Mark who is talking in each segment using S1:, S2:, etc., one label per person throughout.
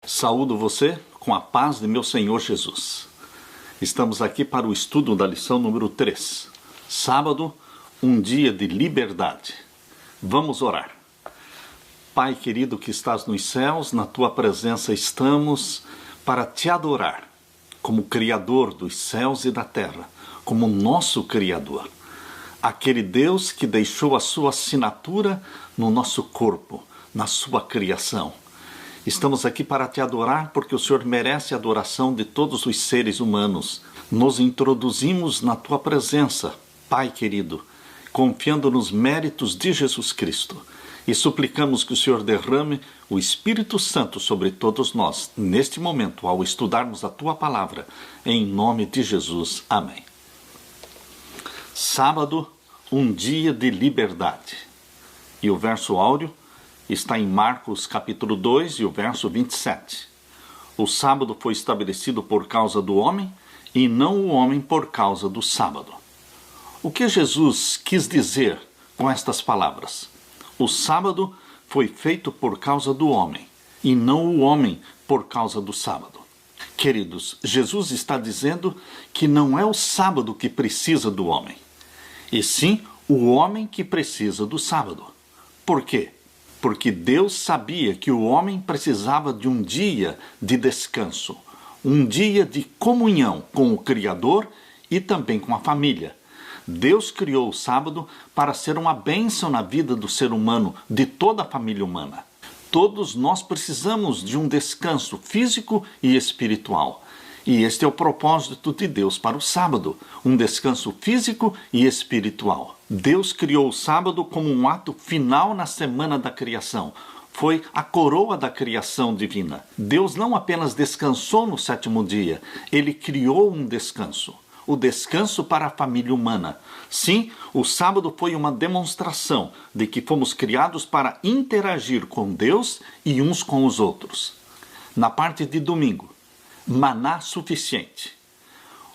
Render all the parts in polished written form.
S1: Saúdo você com a paz de meu Senhor Jesus. Estamos aqui para o estudo da lição número 3. Sábado, um dia de liberdade. Vamos orar. Pai querido que estás nos céus, na tua presença estamos para te adorar como Criador dos céus e da terra, como nosso Criador. Aquele Deus que deixou a sua assinatura no nosso corpo, na sua criação. Estamos aqui para te adorar porque o Senhor merece a adoração de todos os seres humanos. Nos introduzimos na tua presença, Pai querido, confiando nos méritos de Jesus Cristo. E suplicamos que o Senhor derrame o Espírito Santo sobre todos nós, neste momento, ao estudarmos a tua palavra. Em nome de Jesus. Amém. Sábado, um dia de liberdade. E o verso áureo está em Marcos capítulo 2 e o verso 27. O sábado foi estabelecido por causa do homem e não o homem por causa do sábado. O que Jesus quis dizer com estas palavras? O sábado foi feito por causa do homem e não o homem por causa do sábado. Queridos, Jesus está dizendo que não é o sábado que precisa do homem, e sim o homem que precisa do sábado. Por quê? Porque Deus sabia que o homem precisava de um dia de descanso, um dia de comunhão com o Criador e também com a família. Deus criou o sábado para ser uma bênção na vida do ser humano, de toda a família humana. Todos nós precisamos de um descanso físico e espiritual. E este é o propósito de Deus para o sábado, um descanso físico e espiritual. Deus criou o sábado como um ato final na semana da criação. Foi a coroa da criação divina. Deus não apenas descansou no sétimo dia, Ele criou um descanso. O descanso para a família humana. Sim, o sábado foi uma demonstração de que fomos criados para interagir com Deus e uns com os outros. Na parte de domingo, maná suficiente.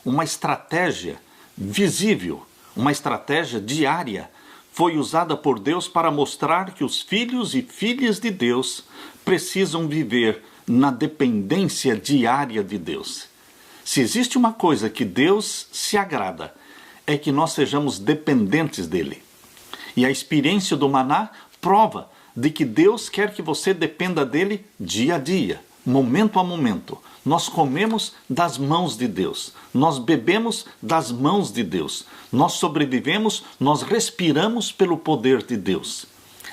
S1: Uma estratégia visível, uma estratégia diária, foi usada por Deus para mostrar que os filhos e filhas de Deus precisam viver na dependência diária de Deus. Se existe uma coisa que Deus se agrada, é que nós sejamos dependentes dele. E a experiência do maná prova de que Deus quer que você dependa dele dia a dia, momento a momento. Nós comemos das mãos de Deus, nós bebemos das mãos de Deus, nós sobrevivemos, nós respiramos pelo poder de Deus.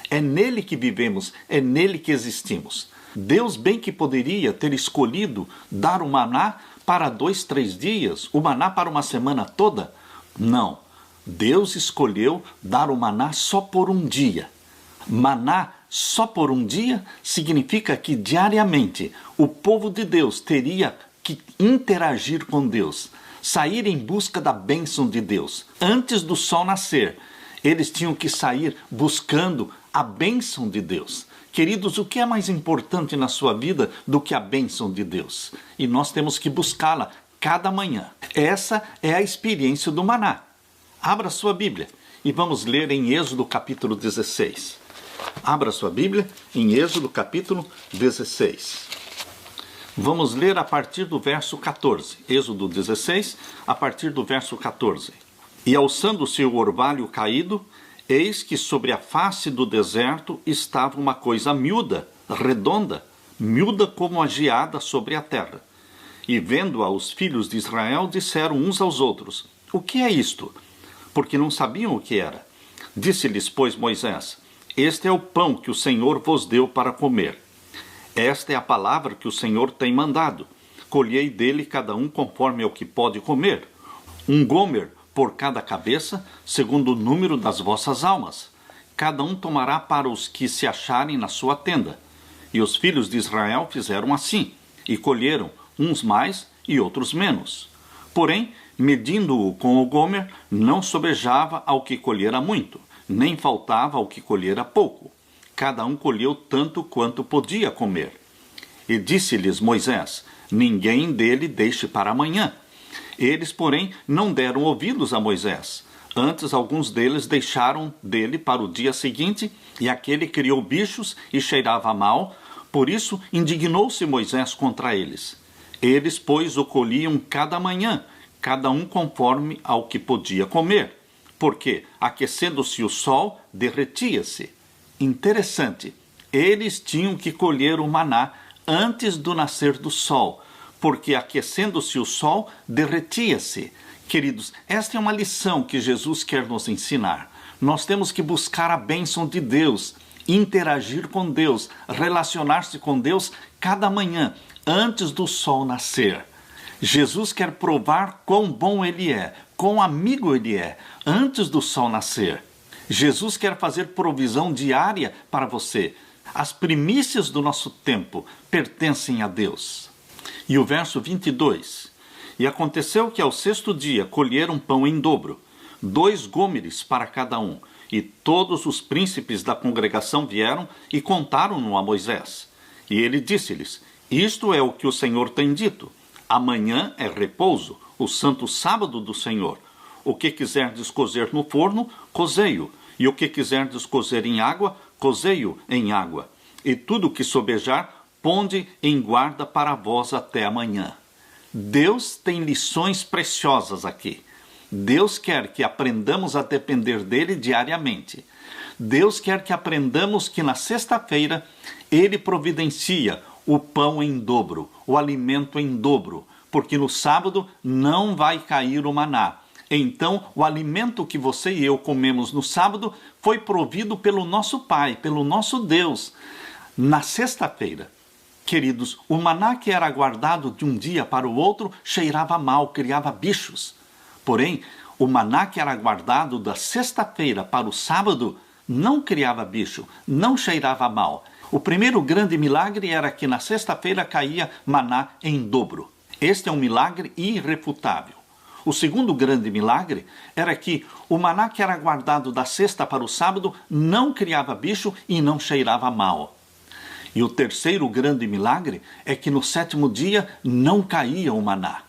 S1: É nele que vivemos, é nele que existimos. Deus bem que poderia ter escolhido dar o maná para 2, 3 dias, o maná para uma semana toda. Não, Deus escolheu dar o maná só por um dia. Maná só por um dia significa que diariamente o povo de Deus teria que interagir com Deus, sair em busca da bênção de Deus. Antes do sol nascer, eles tinham que sair buscando a bênção de Deus. Queridos, o que é mais importante na sua vida do que a bênção de Deus? E nós temos que buscá-la cada manhã. Essa é a experiência do maná. Abra sua Bíblia e vamos ler em Êxodo capítulo 16. Abra sua Bíblia em Êxodo capítulo 16. Vamos ler a partir do verso 14. Êxodo 16, a partir do verso 14. E alçando-se o orvalho caído, eis que sobre a face do deserto estava uma coisa miúda, redonda, miúda como a geada sobre a terra. E vendo-a os filhos de Israel, disseram uns aos outros: o que é isto? Porque não sabiam o que era. Disse-lhes, pois, Moisés: este é o pão que o Senhor vos deu para comer. Esta é a palavra que o Senhor tem mandado. Colhei dele cada um conforme ao que pode comer. Um gomer por cada cabeça, segundo o número das vossas almas. Cada um tomará para os que se acharem na sua tenda. E os filhos de Israel fizeram assim, e colheram, uns mais e outros menos. Porém, medindo-o com o gomer, não sobejava ao que colhera muito, nem faltava ao que colhera pouco. Cada um colheu tanto quanto podia comer. E disse-lhes Moisés: ninguém dele deixe para amanhã. Eles, porém, não deram ouvidos a Moisés. Antes, alguns deles deixaram dele para o dia seguinte, e aquele criou bichos e cheirava mal, Por isso indignou-se Moisés contra eles. Eles, pois, o colhiam cada manhã, cada um conforme ao que podia comer, porque, aquecendo-se o sol, derretia-se. Interessante, eles tinham que colher o maná antes do nascer do sol, porque, aquecendo-se o sol, derretia-se. Queridos, esta é uma lição que Jesus quer nos ensinar. Nós temos que buscar a bênção de Deus, interagir com Deus, relacionar-se com Deus cada manhã, antes do sol nascer. Jesus quer provar quão bom Ele é, quão amigo Ele é, antes do sol nascer. Jesus quer fazer provisão diária para você. As primícias do nosso tempo pertencem a Deus. E o verso 22. E aconteceu que ao sexto dia colheram pão em dobro, 2 gômeres para cada um. E todos os príncipes da congregação vieram e contaram-no a Moisés. E ele disse-lhes: Isto é o que o Senhor tem dito. Amanhã é repouso, o santo sábado do Senhor. O que quiserdes cozer no forno, cozei-o. E o que quiserdes cozer em água, cozei-o em água. E tudo o que sobejar, ponde em guarda para vós até amanhã. Deus tem lições preciosas aqui. Deus quer que aprendamos a depender dele diariamente. Deus quer que aprendamos que na sexta-feira ele providencia o pão em dobro, o alimento em dobro, porque no sábado não vai cair o maná. Então, o alimento que você e eu comemos no sábado foi provido pelo nosso Pai, pelo nosso Deus. Na sexta-feira, queridos, o maná que era guardado de um dia para o outro cheirava mal, criava bichos. Porém, o maná que era guardado da sexta-feira para o sábado não criava bicho, não cheirava mal. O primeiro grande milagre era que na sexta-feira caía maná em dobro. Este é um milagre irrefutável. O segundo grande milagre era que o maná que era guardado da sexta para o sábado não criava bicho e não cheirava mal. E o terceiro grande milagre é que no sétimo dia não caía o maná.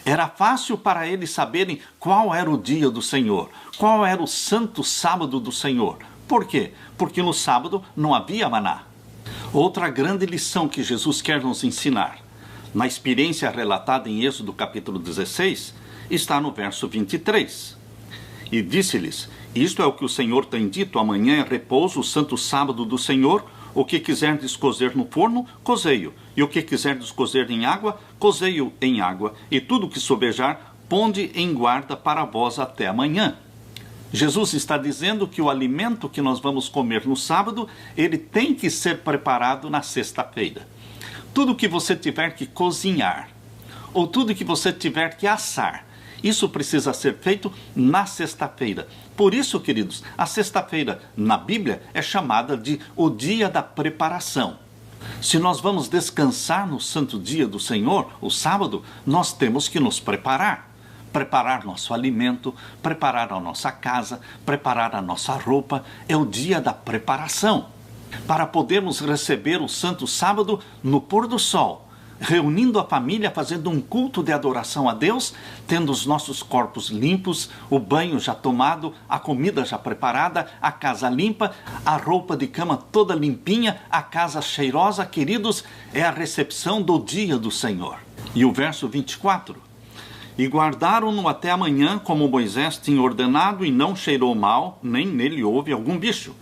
S1: Era fácil para eles saberem qual era o dia do Senhor, qual era o santo sábado do Senhor. Por quê? Porque no sábado não havia maná. Outra grande lição que Jesus quer nos ensinar, na experiência relatada em Êxodo capítulo 16, está no verso 23. E disse-lhes: Isto é o que o Senhor tem dito, amanhã é repouso, o santo sábado do Senhor. O que quiserdes cozer no forno, cozei-o. E o que quiserdes cozer em água, cozei-o em água. E tudo que sobejar, ponde em guarda para vós até amanhã. Jesus está dizendo que o alimento que nós vamos comer no sábado, ele tem que ser preparado na sexta-feira. Tudo que você tiver que cozinhar, ou tudo que você tiver que assar, isso precisa ser feito na sexta-feira. Por isso, queridos, a sexta-feira na Bíblia é chamada de o dia da preparação. Se nós vamos descansar no santo dia do Senhor, o sábado, nós temos que nos preparar. Preparar nosso alimento, preparar a nossa casa, preparar a nossa roupa. É o dia da preparação. Para podermos receber o santo sábado no pôr do sol, reunindo a família, fazendo um culto de adoração a Deus, tendo os nossos corpos limpos, o banho já tomado, a comida já preparada, a casa limpa, a roupa de cama toda limpinha, a casa cheirosa. Queridos, é a recepção do dia do Senhor. E o verso 24. E guardaram-no até amanhã, como Moisés tinha ordenado, e não cheirou mal, nem nele houve algum bicho.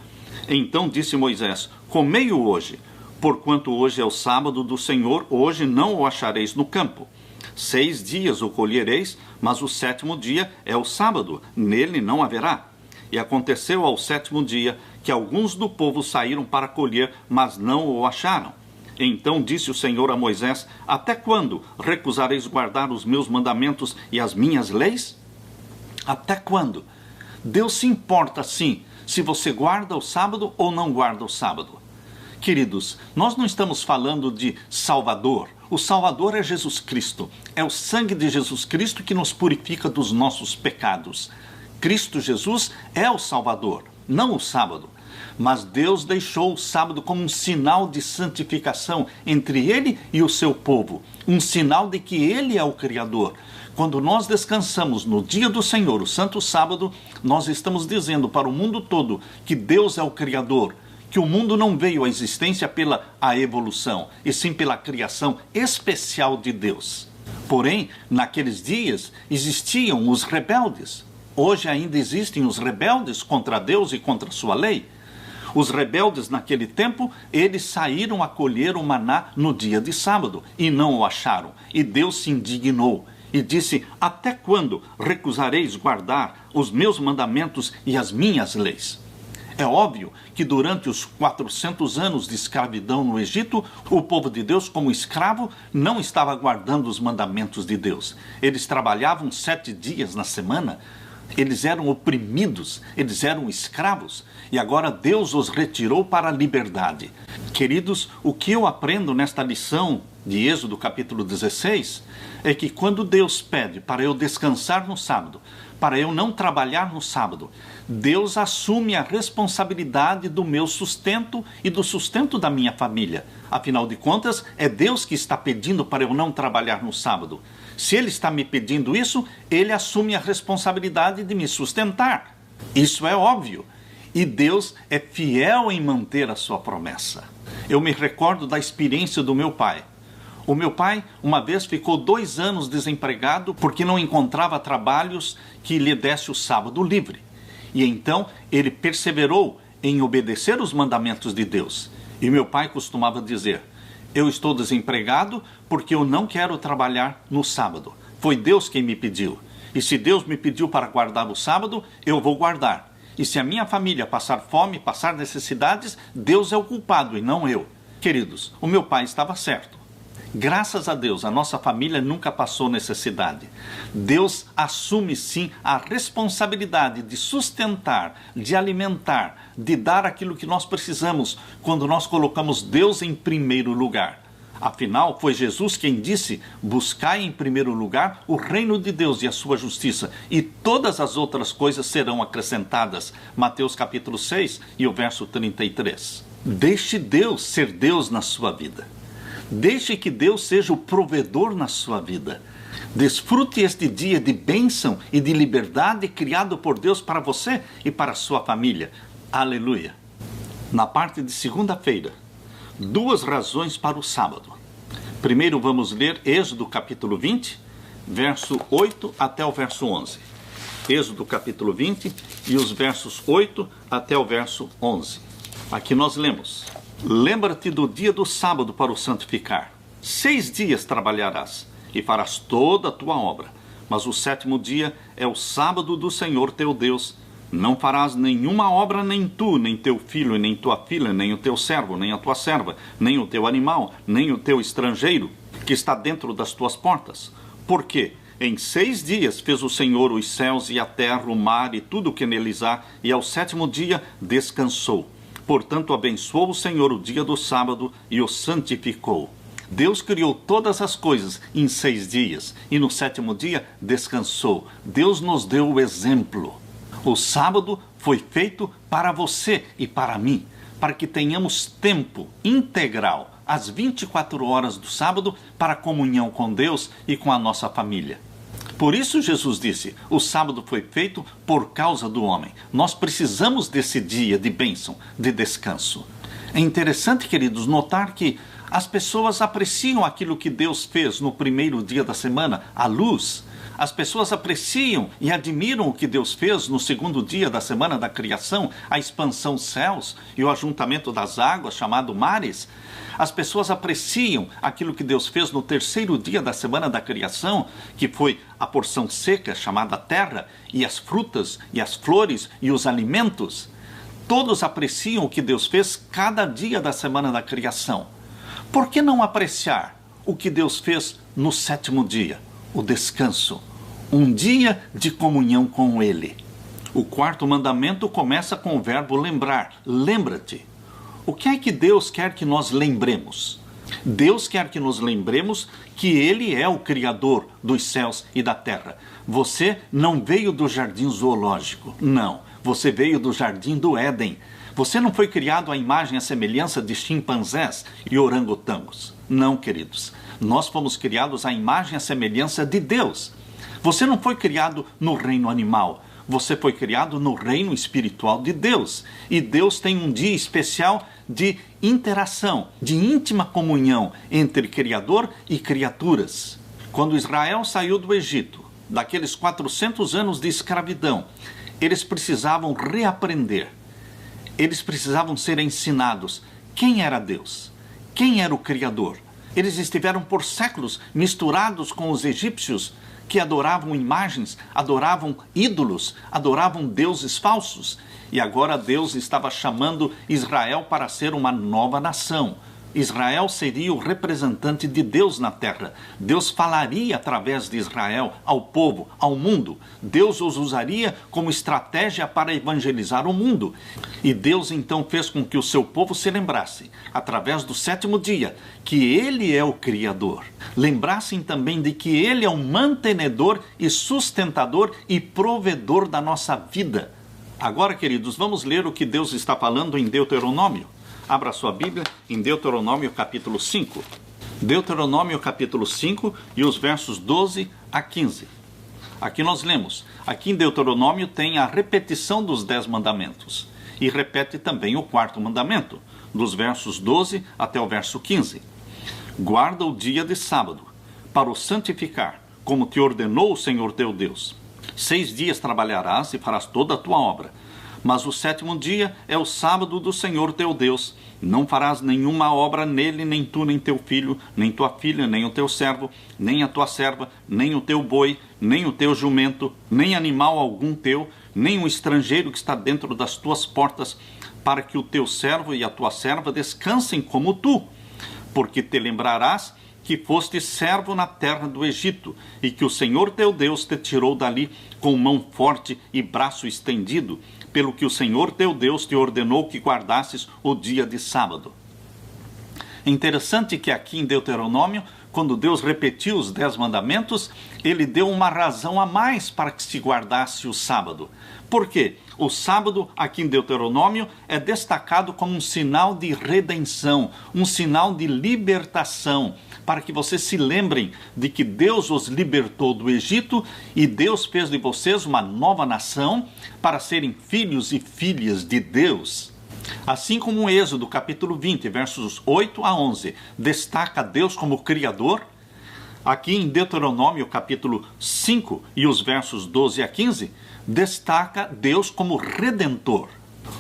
S1: Então disse Moisés: Comei-o hoje, porquanto hoje é o sábado do Senhor, hoje não o achareis no campo. 6 dias o colhereis, mas o 7º dia é o sábado, nele não haverá. E aconteceu ao 7º dia que alguns do povo saíram para colher, mas não o acharam. Então disse o Senhor a Moisés: Até quando recusareis guardar os meus mandamentos e as minhas leis? Até quando? Deus se importa, sim, se você guarda o sábado ou não guarda o sábado. Queridos, nós não estamos falando de Salvador. O Salvador é Jesus Cristo. É o sangue de Jesus Cristo que nos purifica dos nossos pecados. Cristo Jesus é o Salvador, não o sábado. Mas Deus deixou o sábado como um sinal de santificação entre Ele e o seu povo. Um sinal de que Ele é o Criador. Quando nós descansamos no dia do Senhor, o santo sábado, nós estamos dizendo para o mundo todo que Deus é o Criador, que o mundo não veio à existência pela a evolução, e sim pela criação especial de Deus. Porém, naqueles dias existiam os rebeldes. Hoje ainda existem os rebeldes contra Deus e contra sua lei. Os rebeldes naquele tempo, eles saíram a colher o maná no dia de sábado e não o acharam. E Deus se indignou e disse: até quando recusareis guardar os meus mandamentos e as minhas leis? É óbvio que durante os 400 anos de escravidão no Egito, o povo de Deus, como escravo, não estava guardando os mandamentos de Deus. Eles trabalhavam 7 dias na semana, eles eram oprimidos, eles eram escravos, e agora Deus os retirou para a liberdade. Queridos, o que eu aprendo nesta lição de Êxodo capítulo 16 é que quando Deus pede para eu descansar no sábado, para eu não trabalhar no sábado, Deus assume a responsabilidade do meu sustento e do sustento da minha família. Afinal de contas, é Deus que está pedindo para eu não trabalhar no sábado. Se Ele está me pedindo isso, Ele assume a responsabilidade de me sustentar. Isso é óbvio. E Deus é fiel em manter a sua promessa. Eu me recordo da experiência do meu pai. O meu pai, uma vez, ficou 2 anos desempregado porque não encontrava trabalhos que lhe desse o sábado livre. E então ele perseverou em obedecer os mandamentos de Deus. E meu pai costumava dizer: eu estou desempregado porque eu não quero trabalhar no sábado. Foi Deus quem me pediu. E se Deus me pediu para guardar o sábado, eu vou guardar. E se a minha família passar fome, passar necessidades, Deus é o culpado e não eu. Queridos, o meu pai estava certo. Graças a Deus, a nossa família nunca passou necessidade. Deus assume sim a responsabilidade de sustentar, de alimentar, de dar aquilo que nós precisamos quando nós colocamos Deus em primeiro lugar. Afinal, foi Jesus quem disse: buscai em primeiro lugar o reino de Deus e a sua justiça, e todas as outras coisas serão acrescentadas. Mateus capítulo 6 e o verso 33. Deixe Deus ser Deus na sua vida. Deixe que Deus seja o provedor na sua vida. Desfrute este dia de bênção e de liberdade criado por Deus para você e para a sua família. Aleluia! Na parte de segunda-feira, 2 razões para o sábado. Primeiro vamos ler Êxodo capítulo 20, verso 8 até o verso 11. Êxodo capítulo 20 e os versos 8 até o verso 11. Aqui nós lemos: lembra-te do dia do sábado para o santificar. 6 dias trabalharás e farás toda a tua obra, mas o 7º dia é o sábado do Senhor teu Deus. Não farás nenhuma obra, nem tu, nem teu filho, nem tua filha, nem o teu servo, nem a tua serva, nem o teu animal, nem o teu estrangeiro, que está dentro das tuas portas. Porque em 6 dias fez o Senhor os céus e a terra, o mar e tudo o que neles há, e ao 7º dia descansou. Portanto, abençoou o Senhor o dia do sábado e o santificou. Deus criou todas as coisas em 6 dias e no 7º dia descansou. Deus nos deu o exemplo. O sábado foi feito para você e para mim, para que tenhamos tempo integral, às 24 horas do sábado, para comunhão com Deus e com a nossa família. Por isso Jesus disse: o sábado foi feito por causa do homem. Nós precisamos desse dia de bênção, de descanso. É interessante, queridos, notar que as pessoas apreciam aquilo que Deus fez no primeiro dia da semana, a luz. As pessoas apreciam e admiram o que Deus fez no 2º dia da semana da criação, a expansão dos céus e o ajuntamento das águas, chamado mares. As pessoas apreciam aquilo que Deus fez no 3º dia da semana da criação, que foi a porção seca, chamada terra, e as frutas, e as flores, e os alimentos. Todos apreciam o que Deus fez cada dia da semana da criação. Por que não apreciar o que Deus fez no 7º dia, o descanso? Um dia de comunhão com Ele. O 4º mandamento começa com o verbo lembrar. Lembra-te. O que é que Deus quer que nós lembremos? Deus quer que nos lembremos que Ele é o Criador dos céus e da terra. Você não veio do jardim zoológico, não. Você veio do jardim do Éden. Você não foi criado à imagem e à semelhança de chimpanzés e orangotangos. Não, queridos. Nós fomos criados à imagem e à semelhança de Deus. Você não foi criado no reino animal. Você foi criado no reino espiritual de Deus. E Deus tem um dia especial de interação, de íntima comunhão entre Criador e criaturas. Quando Israel saiu do Egito, daqueles 400 anos de escravidão, eles precisavam reaprender. Eles precisavam ser ensinados quem era Deus, quem era o Criador. Eles estiveram por séculos misturados com os egípcios, que adoravam imagens, adoravam ídolos, adoravam deuses falsos. E agora Deus estava chamando Israel para ser uma nova nação. Israel seria o representante de Deus na terra. Deus falaria através de Israel ao povo, ao mundo. Deus os usaria como estratégia para evangelizar o mundo. E Deus então fez com que o seu povo se lembrasse, através do 7º dia, que Ele é o Criador. Lembrassem também de que Ele é o mantenedor e sustentador e provedor da nossa vida. Agora, queridos, vamos ler o que Deus está falando em Deuteronômio. Abra sua Bíblia em Deuteronômio capítulo 5. Deuteronômio capítulo 5 e os versos 12 a 15. Aqui nós lemos. Aqui em Deuteronômio tem a repetição dos 10 mandamentos. E repete também o 4º mandamento, dos versos 12 até o verso 15. Guarda o dia de sábado, para o santificar, como te ordenou o Senhor teu Deus. 6 dias trabalharás e farás toda a tua obra. Mas o 7º dia é o sábado do Senhor teu Deus. Não farás nenhuma obra nele, nem tu, nem teu filho, nem tua filha, nem o teu servo, nem a tua serva, nem o teu boi, nem o teu jumento, nem animal algum teu, nem o estrangeiro que está dentro das tuas portas, para que o teu servo e a tua serva descansem como tu. Porque te lembrarás que foste servo na terra do Egito, e que o Senhor teu Deus te tirou dali com mão forte e braço estendido, pelo que o Senhor teu Deus te ordenou que guardasses o dia de sábado. É interessante que aqui em Deuteronômio, quando Deus repetiu os 10 mandamentos, ele deu uma razão a mais para que se guardasse o sábado. Por quê? O sábado, aqui em Deuteronômio, é destacado como um sinal de redenção, um sinal de libertação, para que vocês se lembrem de que Deus os libertou do Egito e Deus fez de vocês uma nova nação para serem filhos e filhas de Deus. Assim como o Êxodo, capítulo 20, versos 8 a 11, destaca Deus como Criador, aqui em Deuteronômio, capítulo 5, e os versos 12 a 15, destaca Deus como Redentor.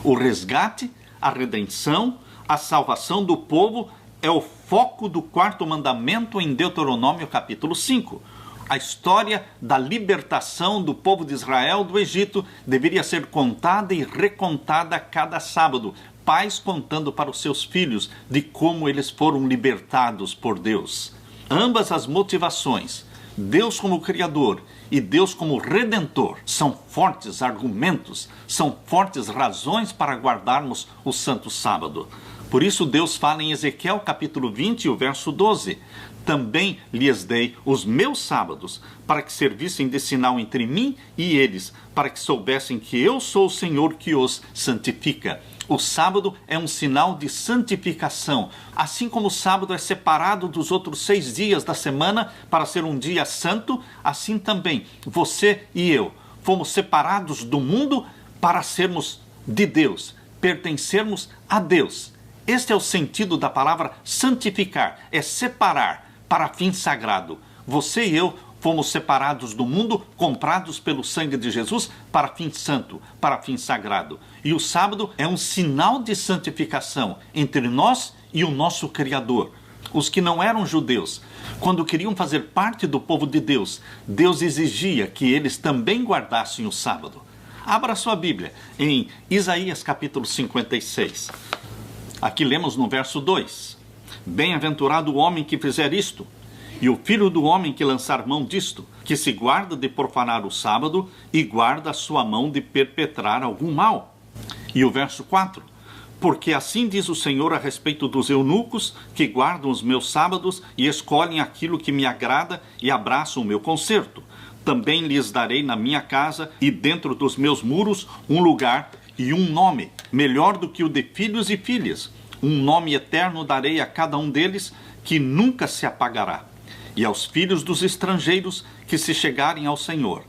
S1: O resgate, a redenção, a salvação do povo é o foco do 4º mandamento em Deuteronômio, capítulo 5. A história da libertação do povo de Israel do Egito deveria ser contada e recontada a cada sábado, pais contando para os seus filhos de como eles foram libertados por Deus. Ambas as motivações, Deus como Criador e Deus como Redentor, são fortes argumentos, são fortes razões para guardarmos o Santo Sábado. Por isso Deus fala em Ezequiel capítulo 20, o verso 12. Também lhes dei os meus sábados, para que servissem de sinal entre mim e eles, para que soubessem que eu sou o Senhor que os santifica. O sábado é um sinal de santificação. Assim como o sábado é separado dos outros 6 dias da semana para ser um dia santo, assim também você e eu fomos separados do mundo para sermos de Deus, pertencermos a Deus. Este é o sentido da palavra santificar, é separar para fim sagrado. Você e eu fomos separados do mundo, comprados pelo sangue de Jesus para fim santo, para fim sagrado. E o sábado é um sinal de santificação entre nós e o nosso Criador. Os que não eram judeus, quando queriam fazer parte do povo de Deus, Deus exigia que eles também guardassem o sábado. Abra sua Bíblia em Isaías capítulo 56. Aqui lemos no verso 2. Bem-aventurado o homem que fizer isto, e o filho do homem que lançar mão disto, que se guarda de profanar o sábado e guarda a sua mão de perpetrar algum mal. E o verso 4. Porque assim diz o Senhor a respeito dos eunucos que guardam os meus sábados e escolhem aquilo que me agrada e abraçam o meu concerto. Também lhes darei na minha casa e dentro dos meus muros um lugar e um nome, melhor do que o de filhos e filhas. Um nome eterno darei a cada um deles, que nunca se apagará. E aos filhos dos estrangeiros que se chegarem ao Senhor,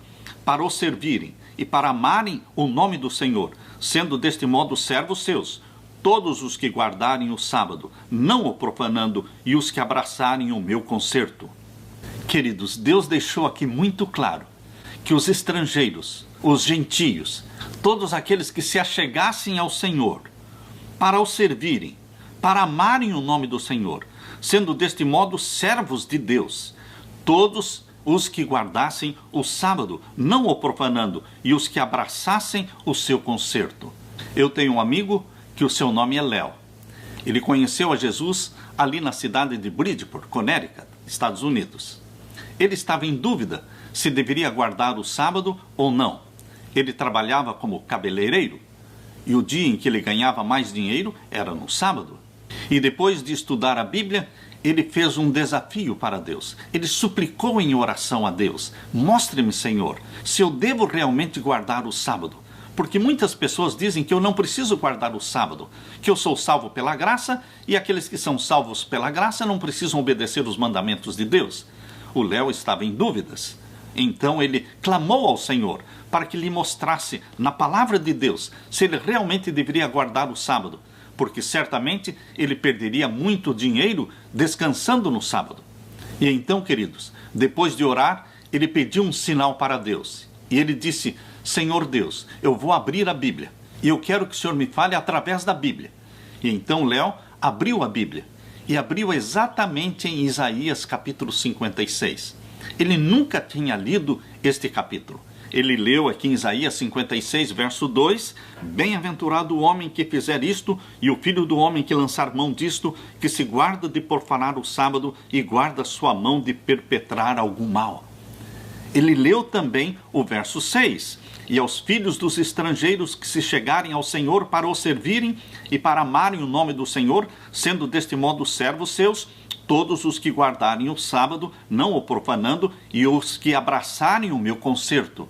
S1: para o servirem e para amarem o nome do Senhor, sendo deste modo servos seus, todos os que guardarem o sábado, não o profanando, e os que abraçarem o meu concerto. Queridos, Deus deixou aqui muito claro que os estrangeiros, os gentios, todos aqueles que se achegassem ao Senhor, para o servirem, para amarem o nome do Senhor, sendo deste modo servos de Deus, todos os que guardassem o sábado, não o profanando, e os que abraçassem o seu concerto. Eu tenho um amigo que o seu nome é Léo. Ele conheceu a Jesus ali na cidade de Bridgeport, Connecticut, Estados Unidos. Ele estava em dúvida se deveria guardar o sábado ou não. Ele trabalhava como cabeleireiro e o dia em que ele ganhava mais dinheiro era no sábado. E depois de estudar a Bíblia, ele fez um desafio para Deus. Ele suplicou em oração a Deus: mostre-me, Senhor, se eu devo realmente guardar o sábado. Porque muitas pessoas dizem que eu não preciso guardar o sábado, que eu sou salvo pela graça e aqueles que são salvos pela graça não precisam obedecer os mandamentos de Deus. O Léo estava em dúvidas. Então ele clamou ao Senhor para que lhe mostrasse na palavra de Deus se ele realmente deveria guardar o sábado, porque certamente ele perderia muito dinheiro descansando no sábado. E então, queridos, depois de orar, ele pediu um sinal para Deus. E ele disse: Senhor Deus, eu vou abrir a Bíblia e eu quero que o Senhor me fale através da Bíblia. E então Léo abriu a Bíblia e abriu exatamente em Isaías capítulo 56. Ele nunca tinha lido este capítulo. Ele leu aqui em Isaías 56, verso 2, bem-aventurado o homem que fizer isto, e o filho do homem que lançar mão disto, que se guarda de profanar o sábado e guarda sua mão de perpetrar algum mal. Ele leu também o verso 6, e aos filhos dos estrangeiros que se chegarem ao Senhor para o servirem e para amarem o nome do Senhor, sendo deste modo servos seus, todos os que guardarem o sábado, não o profanando, e os que abraçarem o meu concerto.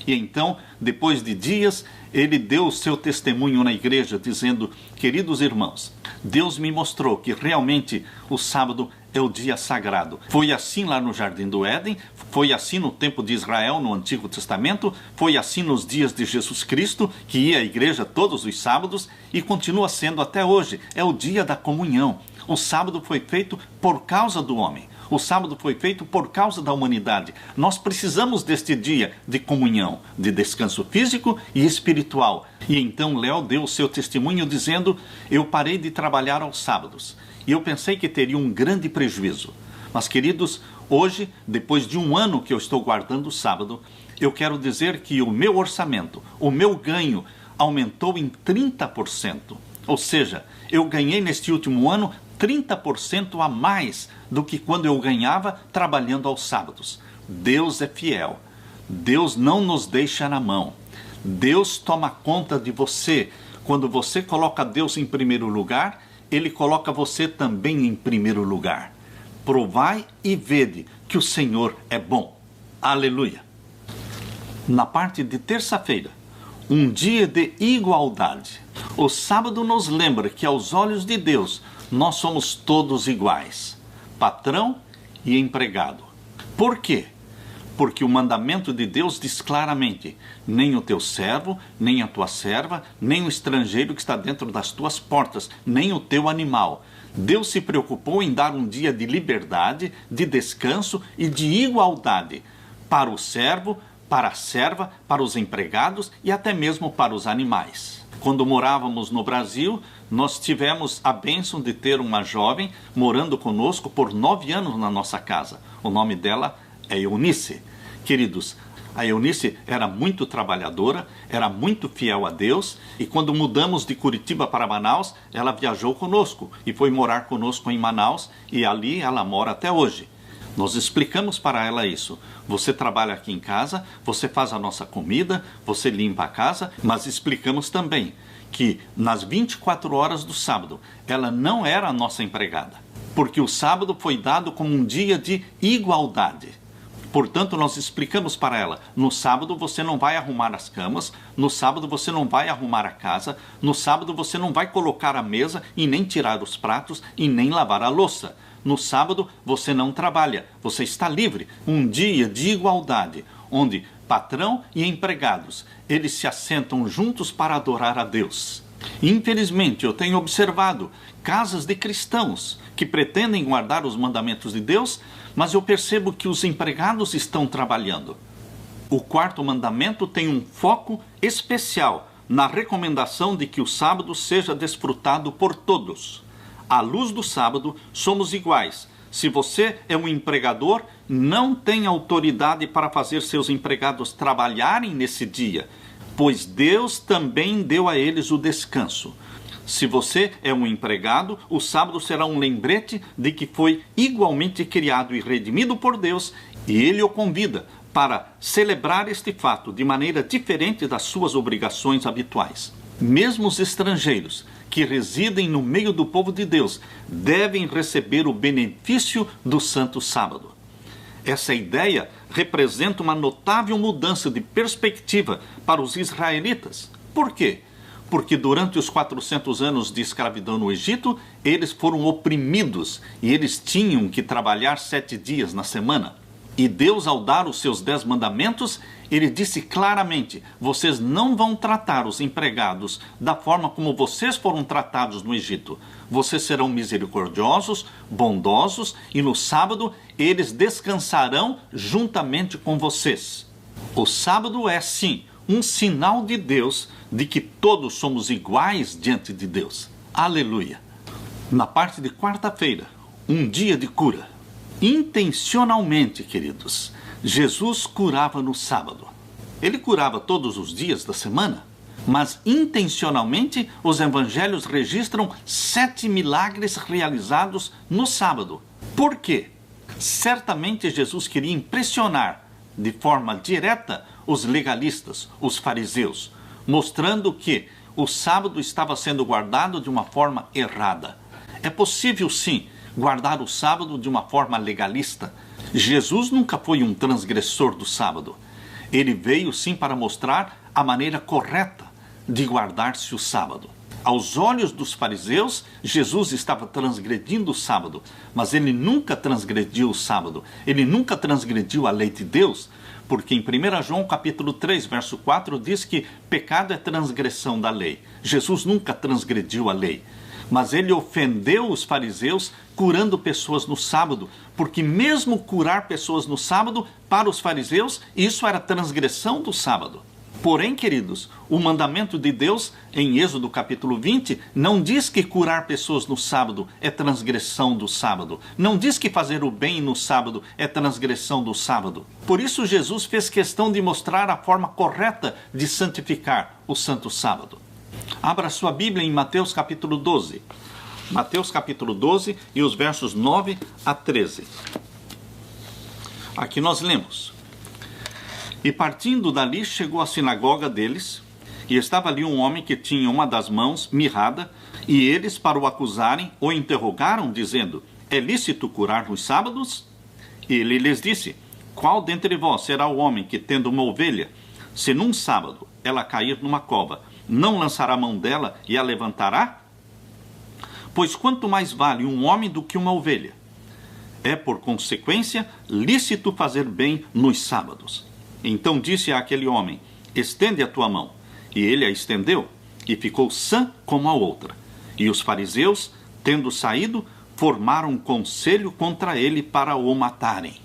S1: E então, depois de dias, ele deu o seu testemunho na igreja, dizendo: queridos irmãos, Deus me mostrou que realmente o sábado é o dia sagrado. Foi assim lá no Jardim do Éden, foi assim no tempo de Israel, no Antigo Testamento, foi assim nos dias de Jesus Cristo, que ia à igreja todos os sábados, e continua sendo até hoje. É o dia da comunhão. O sábado foi feito por causa do homem. O sábado foi feito por causa da humanidade. Nós precisamos deste dia de comunhão, de descanso físico e espiritual. E então Léo deu o seu testemunho dizendo: eu parei de trabalhar aos sábados. E eu pensei que teria um grande prejuízo. Mas, queridos, hoje, depois de um ano que eu estou guardando o sábado, eu quero dizer que o meu orçamento, o meu ganho, aumentou em 30%. Ou seja, eu ganhei neste último ano 30% a mais do que quando eu ganhava trabalhando aos sábados. Deus é fiel. Deus não nos deixa na mão. Deus toma conta de você. Quando você coloca Deus em primeiro lugar, Ele coloca você também em primeiro lugar. Provai e vede que o Senhor é bom. Aleluia. Na parte de terça-feira, um dia de igualdade. O sábado nos lembra que aos olhos de Deus nós somos todos iguais, patrão e empregado. Por quê? Porque o mandamento de Deus diz claramente: nem o teu servo, nem a tua serva, nem o estrangeiro que está dentro das tuas portas, nem o teu animal. Deus se preocupou em dar um dia de liberdade, de descanso e de igualdade para o servo, para a serva, para os empregados e até mesmo para os animais. Quando morávamos no Brasil, nós tivemos a bênção de ter uma jovem morando conosco por 9 anos na nossa casa. O nome dela é Eunice. Queridos, a Eunice era muito trabalhadora, era muito fiel a Deus, e quando mudamos de Curitiba para Manaus, ela viajou conosco e foi morar conosco em Manaus, e ali ela mora até hoje. Nós explicamos para ela isso. Você trabalha aqui em casa, você faz a nossa comida, você limpa a casa, mas explicamos também que nas 24 horas do sábado, ela não era a nossa empregada, porque o sábado foi dado como um dia de igualdade. Portanto, nós explicamos para ela: no sábado você não vai arrumar as camas, no sábado você não vai arrumar a casa, no sábado você não vai colocar a mesa e nem tirar os pratos e nem lavar a louça. No sábado você não trabalha, você está livre. Um dia de igualdade, onde patrão e empregados, eles se assentam juntos para adorar a Deus. Infelizmente, eu tenho observado casas de cristãos que pretendem guardar os mandamentos de Deus, mas eu percebo que os empregados estão trabalhando. O quarto mandamento tem um foco especial na recomendação de que o sábado seja desfrutado por todos. À luz do sábado, somos iguais. Se você é um empregador, não tem autoridade para fazer seus empregados trabalharem nesse dia, pois Deus também deu a eles o descanso. Se você é um empregado, o sábado será um lembrete de que foi igualmente criado e redimido por Deus, e Ele o convida para celebrar este fato de maneira diferente das suas obrigações habituais. Mesmo os estrangeiros que residem no meio do povo de Deus devem receber o benefício do Santo Sábado. Essa ideia representa uma notável mudança de perspectiva para os israelitas. Por quê? Porque durante os 400 anos de escravidão no Egito, eles foram oprimidos e eles tinham que trabalhar 7 dias na semana. E Deus, ao dar os seus 10 mandamentos, Ele disse claramente: vocês não vão tratar os empregados da forma como vocês foram tratados no Egito. Vocês serão misericordiosos, bondosos, e no sábado eles descansarão juntamente com vocês. O sábado é, sim, um sinal de Deus de que todos somos iguais diante de Deus. Aleluia! Na parte de quarta-feira, um dia de cura. Intencionalmente, queridos, Jesus curava no sábado. Ele curava todos os dias da semana, mas intencionalmente os evangelhos registram 7 milagres realizados no sábado. Por quê? Certamente Jesus queria impressionar de forma direta os legalistas, os fariseus, mostrando que o sábado estava sendo guardado de uma forma errada. É possível, sim, guardar o sábado de uma forma legalista. Jesus nunca foi um transgressor do sábado. Ele veio sim para mostrar a maneira correta de guardar-se o sábado. Aos olhos dos fariseus, Jesus estava transgredindo o sábado, mas ele nunca transgrediu o sábado. Ele nunca transgrediu a lei de Deus, porque em 1 João capítulo 3, verso 4, diz que pecado é transgressão da lei. Jesus nunca transgrediu a lei. Mas ele ofendeu os fariseus curando pessoas no sábado, porque mesmo curar pessoas no sábado, para os fariseus, isso era transgressão do sábado. Porém, queridos, o mandamento de Deus, em Êxodo capítulo 20, não diz que curar pessoas no sábado é transgressão do sábado. Não diz que fazer o bem no sábado é transgressão do sábado. Por isso, Jesus fez questão de mostrar a forma correta de santificar o santo sábado. Abra sua Bíblia em Mateus capítulo 12. Mateus capítulo 12 e os versos 9 a 13. Aqui nós lemos: E partindo dali chegou à sinagoga deles, e estava ali um homem que tinha uma das mãos mirrada, e eles, para o acusarem, o interrogaram, dizendo: É lícito curar nos sábados? Ele lhes disse: Qual dentre vós será o homem que, tendo uma ovelha, se num sábado ela cair numa cova, não lançará a mão dela e a levantará? Pois quanto mais vale um homem do que uma ovelha? É, por consequência, lícito fazer bem nos sábados. Então disse àquele homem: Estende a tua mão. E ele a estendeu, e ficou sã como a outra. E os fariseus, tendo saído, formaram um conselho contra ele para o matarem.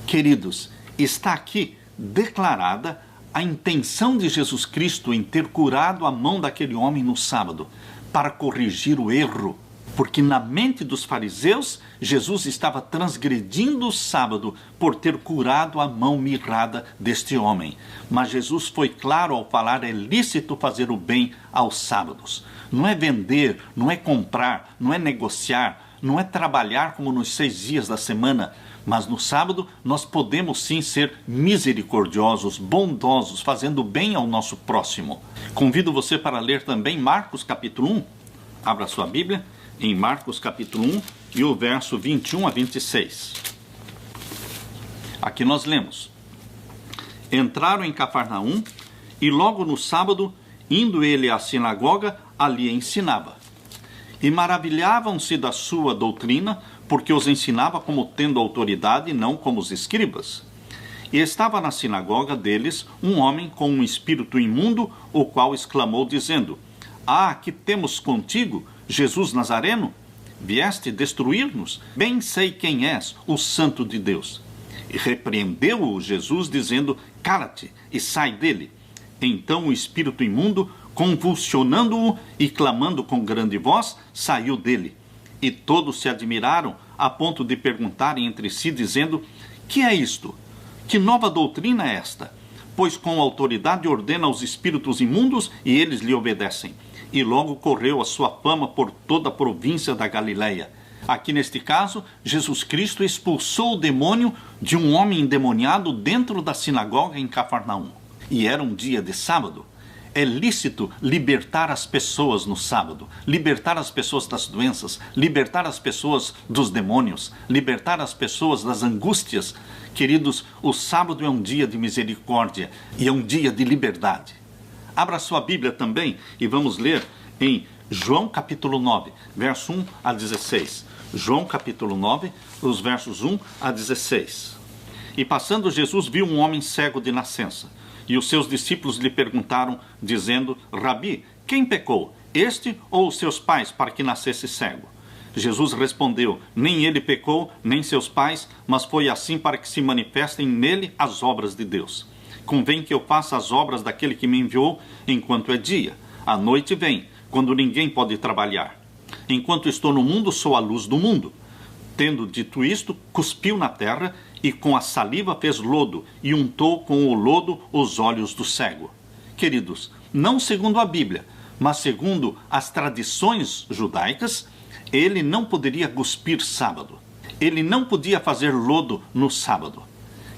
S1: Queridos, está aqui declarada a intenção de Jesus Cristo em ter curado a mão daquele homem no sábado, para corrigir o erro. Porque na mente dos fariseus, Jesus estava transgredindo o sábado por ter curado a mão mirrada deste homem. Mas Jesus foi claro ao falar: é lícito fazer o bem aos sábados. Não é vender, não é comprar, não é negociar, não é trabalhar como nos 6 dias da semana. Mas no sábado nós podemos sim ser misericordiosos, bondosos, fazendo bem ao nosso próximo. Convido você para ler também Marcos capítulo 1. Abra sua Bíblia em Marcos capítulo 1 e o verso 21 a 26. Aqui nós lemos: Entraram em Cafarnaum, e logo no sábado, indo ele à sinagoga, ali ensinava. E maravilhavam-se da sua doutrina, porque os ensinava como tendo autoridade e não como os escribas. E estava na sinagoga deles um homem com um espírito imundo, o qual exclamou, dizendo: Ah, que temos contigo, Jesus Nazareno? Vieste destruir-nos? Bem sei quem és, o Santo de Deus. E repreendeu-o Jesus, dizendo: Cala-te e sai dele. Então o espírito imundo, convulsionando-o e clamando com grande voz, saiu dele. E todos se admiraram, a ponto de perguntarem entre si, dizendo: Que é isto? Que nova doutrina é esta? Pois com autoridade ordena aos espíritos imundos e eles lhe obedecem. E logo correu a sua fama por toda a província da Galileia. Aqui neste caso, Jesus Cristo expulsou o demônio de um homem endemoniado dentro da sinagoga em Cafarnaum. E era um dia de sábado. É lícito libertar as pessoas no sábado, libertar as pessoas das doenças, libertar as pessoas dos demônios, libertar as pessoas das angústias. Queridos, o sábado é um dia de misericórdia e é um dia de liberdade. Abra sua Bíblia também e vamos ler em João capítulo 9, verso 1 a 16. João capítulo 9, os versos 1 a 16. E passando Jesus viu um homem cego de nascença. E os seus discípulos lhe perguntaram, dizendo: Rabi, quem pecou, este ou os seus pais, para que nascesse cego? Jesus respondeu: Nem ele pecou, nem seus pais, mas foi assim para que se manifestem nele as obras de Deus. Convém que eu faça as obras daquele que me enviou enquanto é dia. A noite vem, quando ninguém pode trabalhar. Enquanto estou no mundo, sou a luz do mundo. Tendo dito isto, cuspiu na terra e com a saliva fez lodo e untou com o lodo os olhos do cego. Queridos, não segundo a Bíblia, mas segundo as tradições judaicas, ele não poderia cuspir sábado. Ele não podia fazer lodo no sábado.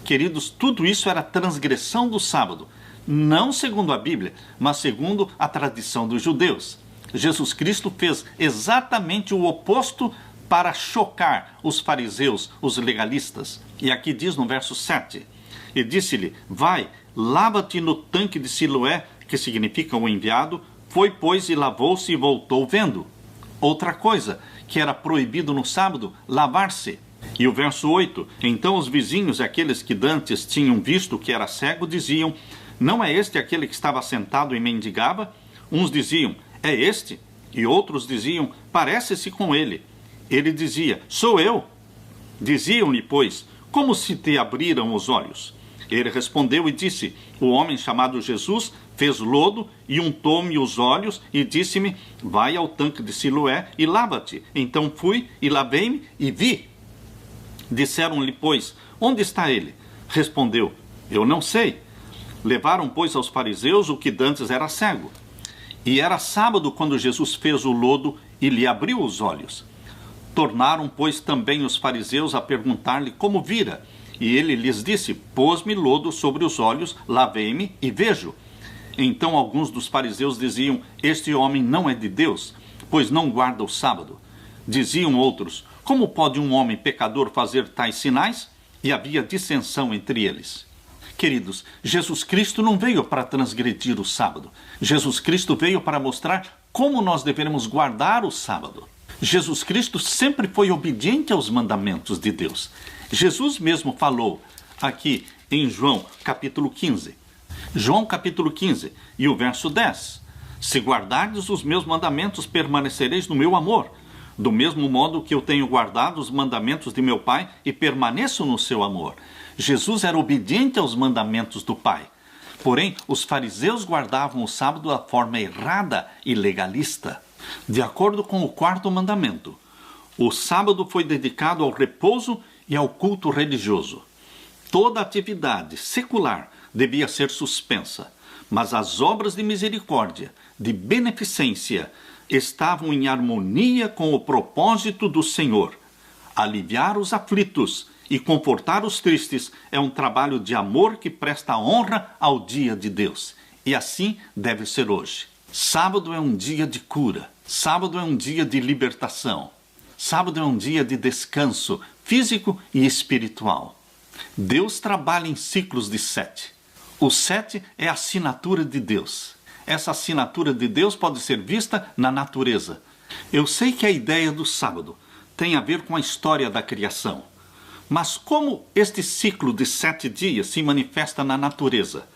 S1: Queridos, tudo isso era transgressão do sábado, não segundo a Bíblia, mas segundo a tradição dos judeus. Jesus Cristo fez exatamente o oposto para chocar os fariseus, os legalistas. E aqui diz no verso 7, e disse-lhe: Vai, lava-te no tanque de Siloé, que significa o enviado. Foi, pois, e lavou-se e voltou vendo. Outra coisa, que era proibido no sábado, lavar-se. E o verso 8, então os vizinhos e aqueles que dantes tinham visto que era cego, diziam: Não é este aquele que estava sentado e mendigava? Uns diziam: É este. E outros diziam: Parece-se com ele. Ele dizia: Sou eu. Diziam-lhe, pois: Como se te abriram os olhos? Ele respondeu e disse: O homem chamado Jesus fez lodo e untou-me os olhos e disse-me: Vai ao tanque de Siloé e lava-te. Então fui e lavei-me e vi. Disseram-lhe, pois: Onde está ele? Respondeu: Eu não sei. Levaram, pois, aos fariseus o que dantes era cego. E era sábado quando Jesus fez o lodo e lhe abriu os olhos. Tornaram, pois, também os fariseus a perguntar-lhe como vira. E ele lhes disse: Pôs-me lodo sobre os olhos, lavei-me e vejo. Então alguns dos fariseus diziam: Este homem não é de Deus, pois não guarda o sábado. Diziam outros: Como pode um homem pecador fazer tais sinais? E havia dissensão entre eles. Queridos, Jesus Cristo não veio para transgredir o sábado. Jesus Cristo veio para mostrar como nós devemos guardar o sábado. Jesus Cristo sempre foi obediente aos mandamentos de Deus. Jesus mesmo falou aqui em João capítulo 15. João capítulo 15 e o verso 10. Se guardardes os meus mandamentos, permanecereis no meu amor. Do mesmo modo que eu tenho guardado os mandamentos de meu Pai e permaneço no seu amor. Jesus era obediente aos mandamentos do Pai. Porém, os fariseus guardavam o sábado da forma errada e legalista. De acordo com o quarto mandamento, o sábado foi dedicado ao repouso e ao culto religioso. Toda atividade secular devia ser suspensa, mas as obras de misericórdia, de beneficência, estavam em harmonia com o propósito do Senhor. Aliviar os aflitos e confortar os tristes é um trabalho de amor que presta honra ao dia de Deus. E assim deve ser hoje. Sábado é um dia de cura. Sábado é um dia de libertação. Sábado é um dia de descanso físico e espiritual. Deus trabalha em ciclos de 7. O 7 é a assinatura de Deus. Essa assinatura de Deus pode ser vista na natureza. Eu sei que a ideia do sábado tem a ver com a história da criação. Mas como este ciclo de 7 dias se manifesta na natureza?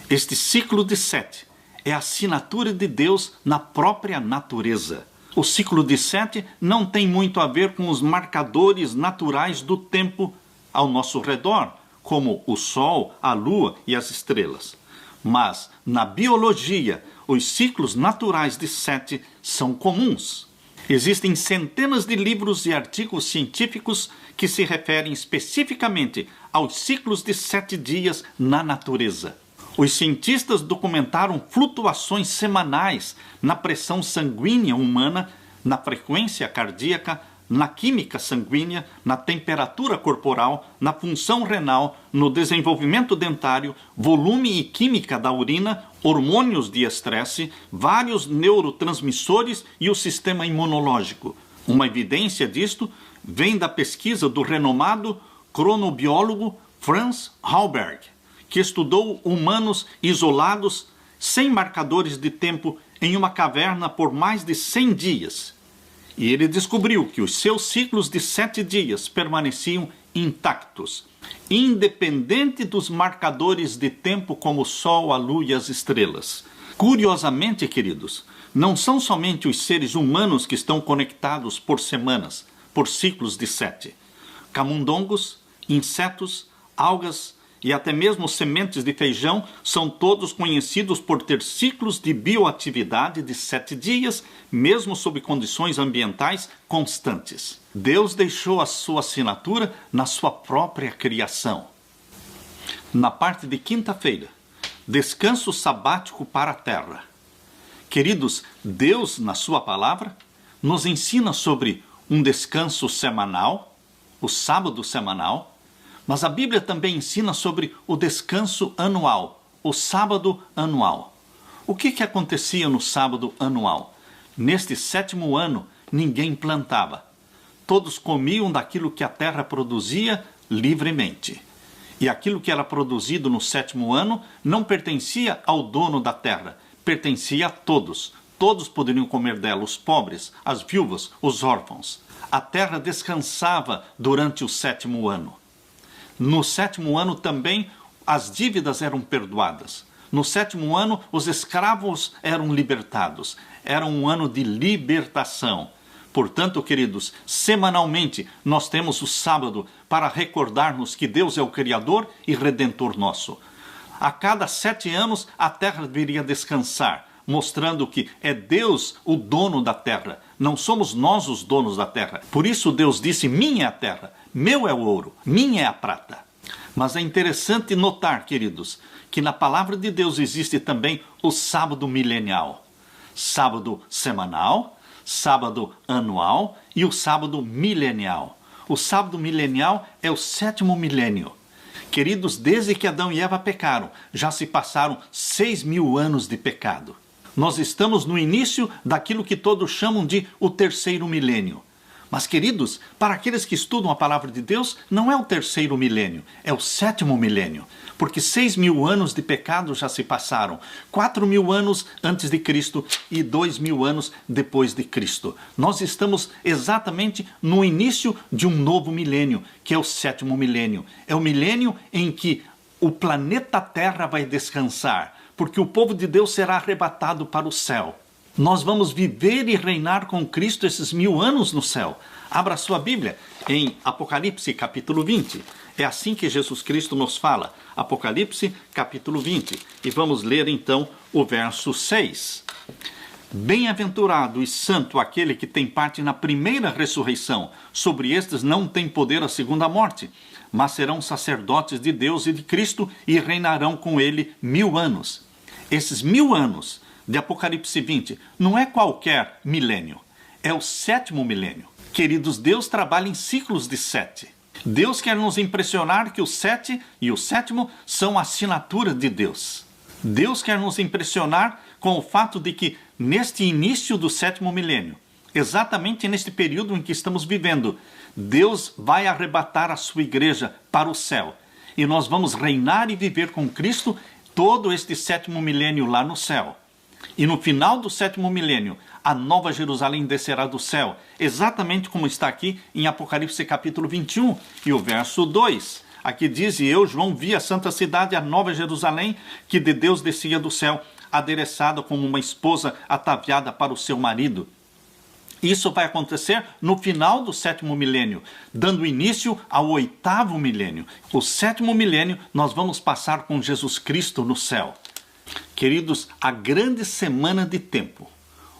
S1: Este ciclo de 7 é a assinatura de Deus na própria natureza. O ciclo de 7 não tem muito a ver com os marcadores naturais do tempo ao nosso redor, como o Sol, a Lua e as estrelas. Mas, na biologia, os ciclos naturais de 7 são comuns. Existem centenas de livros e artigos científicos que se referem especificamente aos ciclos de 7 dias na natureza. Os cientistas documentaram flutuações semanais na pressão sanguínea humana, na frequência cardíaca, na química sanguínea, na temperatura corporal, na função renal, no desenvolvimento dentário, volume e química da urina, hormônios de estresse, vários neurotransmissores e o sistema imunológico. Uma evidência disto vem da pesquisa do renomado cronobiólogo Franz Halberg, que estudou humanos isolados, sem marcadores de tempo, em uma caverna por mais de 100 dias. E ele descobriu que os seus ciclos de 7 dias permaneciam intactos, independente dos marcadores de tempo como o Sol, a Lua e as estrelas. Curiosamente, queridos, não são somente os seres humanos que estão conectados por semanas, por ciclos de 7. Camundongos, insetos, algas e até mesmo sementes de feijão são todos conhecidos por ter ciclos de bioatividade de 7 dias, mesmo sob condições ambientais constantes. Deus deixou a sua assinatura na sua própria criação. Na parte de quinta-feira, descanso sabático para a terra. Queridos, Deus, na sua palavra, nos ensina sobre um descanso semanal, o sábado semanal, mas a Bíblia também ensina sobre o descanso anual, o sábado anual. O que acontecia no sábado anual? Neste 7º ano, ninguém plantava. Todos comiam daquilo que a terra produzia livremente. E aquilo que era produzido no 7º ano não pertencia ao dono da terra, pertencia a todos. Todos poderiam comer dela, os pobres, as viúvas, os órfãos. A terra descansava durante o 7º ano. No 7º ano também as dívidas eram perdoadas. No 7º ano os escravos eram libertados. Era um ano de libertação. Portanto, queridos, semanalmente nós temos o sábado para recordarmos que Deus é o Criador e Redentor nosso. A cada 7 anos a terra deveria descansar, mostrando que é Deus o dono da terra. Não somos nós os donos da terra. Por isso Deus disse, minha é a terra, meu é o ouro, minha é a prata. Mas é interessante notar, queridos, que na palavra de Deus existe também o sábado milenial. Sábado semanal, sábado anual e o sábado milenial. O sábado milenial é o 7º milênio. Queridos, desde que Adão e Eva pecaram, já se passaram 6.000 anos de pecado. Nós estamos no início daquilo que todos chamam de o 3º milênio. Mas, queridos, para aqueles que estudam a palavra de Deus, não é o 3º milênio, é o 7º milênio. Porque 6.000 anos de pecado já se passaram, 4.000 anos antes de Cristo e 2.000 anos depois de Cristo. Nós estamos exatamente no início de um novo milênio, que é o 7º milênio. É o milênio em que o planeta Terra vai descansar, porque o povo de Deus será arrebatado para o céu. Nós vamos viver e reinar com Cristo esses 1000 anos no céu. Abra sua Bíblia em Apocalipse capítulo 20. É assim que Jesus Cristo nos fala. Apocalipse capítulo 20. E vamos ler então o verso 6. Bem-aventurado e santo aquele que tem parte na primeira ressurreição. Sobre estes não tem poder a segunda morte, mas serão sacerdotes de Deus e de Cristo e reinarão com ele 1000 anos. Esses 1000 anos de Apocalipse 20 não é qualquer milênio, é o 7º milênio. Queridos, Deus trabalha em ciclos de 7. Deus quer nos impressionar que o 7 e o 7º são a assinatura de Deus. Deus quer nos impressionar com o fato de que neste início do 7º milênio, exatamente neste período em que estamos vivendo, Deus vai arrebatar a sua igreja para o céu. E nós vamos reinar e viver com Cristo todo este 7º milênio lá no céu. E no final do 7º milênio, a nova Jerusalém descerá do céu, exatamente como está aqui em Apocalipse capítulo 21, e o verso 2. Aqui diz: e eu, João, vi a santa cidade, a nova Jerusalém, que de Deus descia do céu, adereçada como uma esposa ataviada para o seu marido. Isso vai acontecer no final do 7º milênio, dando início ao 8º milênio. O 7º milênio nós vamos passar com Jesus Cristo no céu. Queridos, a grande semana de tempo,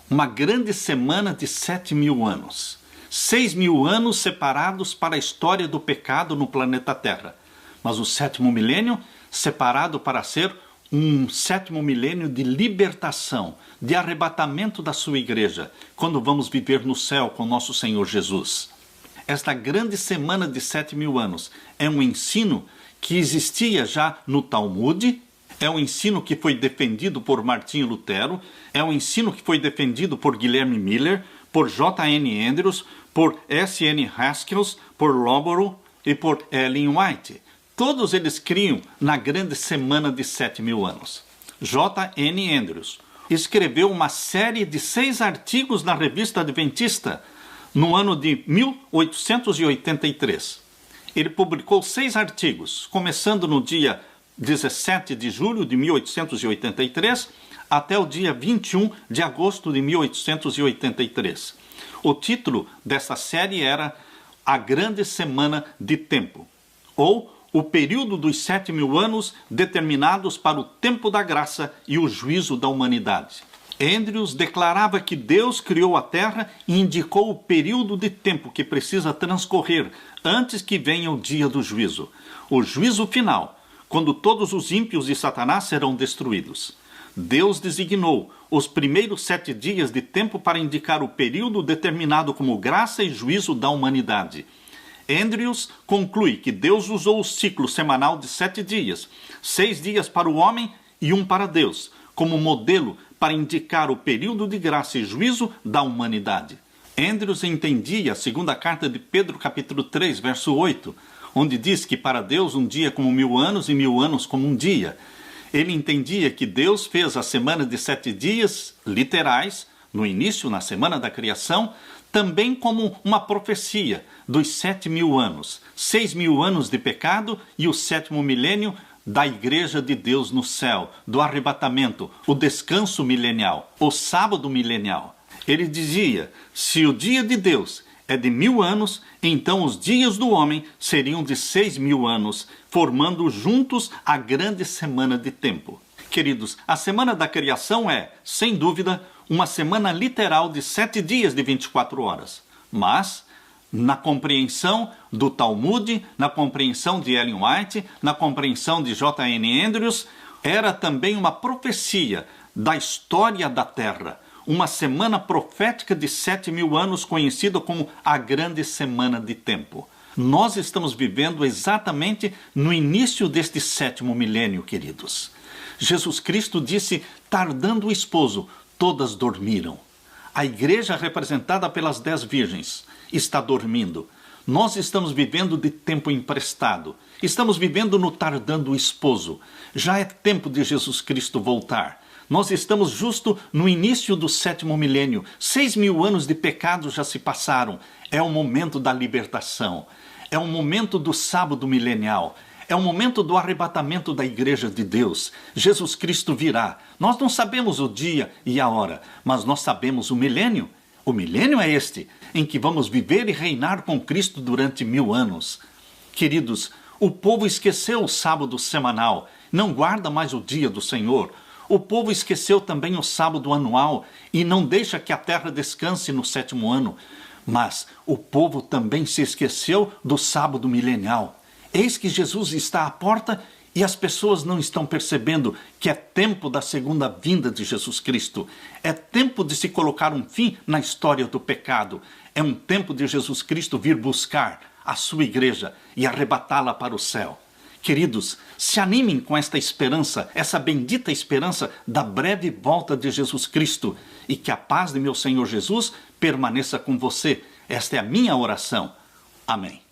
S1: uma grande semana de 7.000 anos. 6.000 anos separados para a história do pecado no planeta Terra. Mas o 7º milênio separado para ser um 7º milênio de libertação, de arrebatamento da sua igreja, quando vamos viver no céu com nosso Senhor Jesus. Esta grande semana de 7.000 anos é um ensino que existia já no Talmud, é um ensino que foi defendido por Martinho Lutero, é um ensino que foi defendido por Guilherme Miller, por J.N. Andrews, por S.N. Haskell, por Loborough e por Ellen White. Todos eles criam na grande semana de 7.000 anos. J.N. Andrews escreveu uma série de 6 artigos na Revista Adventista no ano de 1883. Ele publicou 6 artigos, começando no dia 17 de julho de 1883 até o dia 21 de agosto de 1883. O título dessa série era A Grande Semana de Tempo, ou o período dos 7.000 anos determinados para o tempo da graça e o juízo da humanidade. Andrews declarava que Deus criou a Terra e indicou o período de tempo que precisa transcorrer antes que venha o dia do juízo. O juízo final, quando todos os ímpios e Satanás serão destruídos. Deus designou os primeiros 7 dias de tempo para indicar o período determinado como graça e juízo da humanidade. Andrews conclui que Deus usou o ciclo semanal de 7 dias, 6 dias para o homem e 1 para Deus, como modelo para indicar o período de graça e juízo da humanidade. Andrews entendia a segunda carta de Pedro, capítulo 3, verso 8, onde diz que para Deus um dia é como 1.000 anos e 1.000 anos como um dia. Ele entendia que Deus fez a semana de 7 dias, literais, no início, na semana da criação, também como uma profecia dos 7.000 anos, 6.000 anos de pecado e o 7º milênio da Igreja de Deus no céu, do arrebatamento, o descanso milenial, o sábado milenial. Ele dizia: se o dia de Deus é de 1.000 anos, então os dias do homem seriam de 6.000 anos, formando juntos a grande semana de tempo. Queridos, a semana da criação é, sem dúvida, uma semana literal de 7 dias de 24 horas. Mas, na compreensão do Talmud, na compreensão de Ellen White, na compreensão de J.N. Andrews, era também uma profecia da história da Terra. Uma semana profética de 7.000 anos, conhecida como a Grande Semana de Tempo. Nós estamos vivendo exatamente no início deste 7º milênio, queridos. Jesus Cristo disse: tardando o esposo, todas dormiram. A igreja, representada pelas 10 virgens, está dormindo. Nós estamos vivendo de tempo emprestado. Estamos vivendo no tardando o esposo. Já é tempo de Jesus Cristo voltar. Nós estamos justo no início do 7º milênio. 6.000 anos de pecado já se passaram. É o momento da libertação. É o momento do sábado milenial. É o momento do arrebatamento da Igreja de Deus. Jesus Cristo virá. Nós não sabemos o dia e a hora, mas nós sabemos o milênio. O milênio é este, em que vamos viver e reinar com Cristo durante 1000 anos. Queridos, o povo esqueceu o sábado semanal, não guarda mais o dia do Senhor. O povo esqueceu também o sábado anual e não deixa que a terra descanse no 7º ano. Mas o povo também se esqueceu do sábado milenial. Eis que Jesus está à porta e as pessoas não estão percebendo que é tempo da segunda vinda de Jesus Cristo. É tempo de se colocar um fim na história do pecado. É um tempo de Jesus Cristo vir buscar a sua igreja e arrebatá-la para o céu. Queridos, se animem com esta esperança, essa bendita esperança da breve volta de Jesus Cristo, e que a paz de meu Senhor Jesus permaneça com você. Esta é a minha oração. Amém.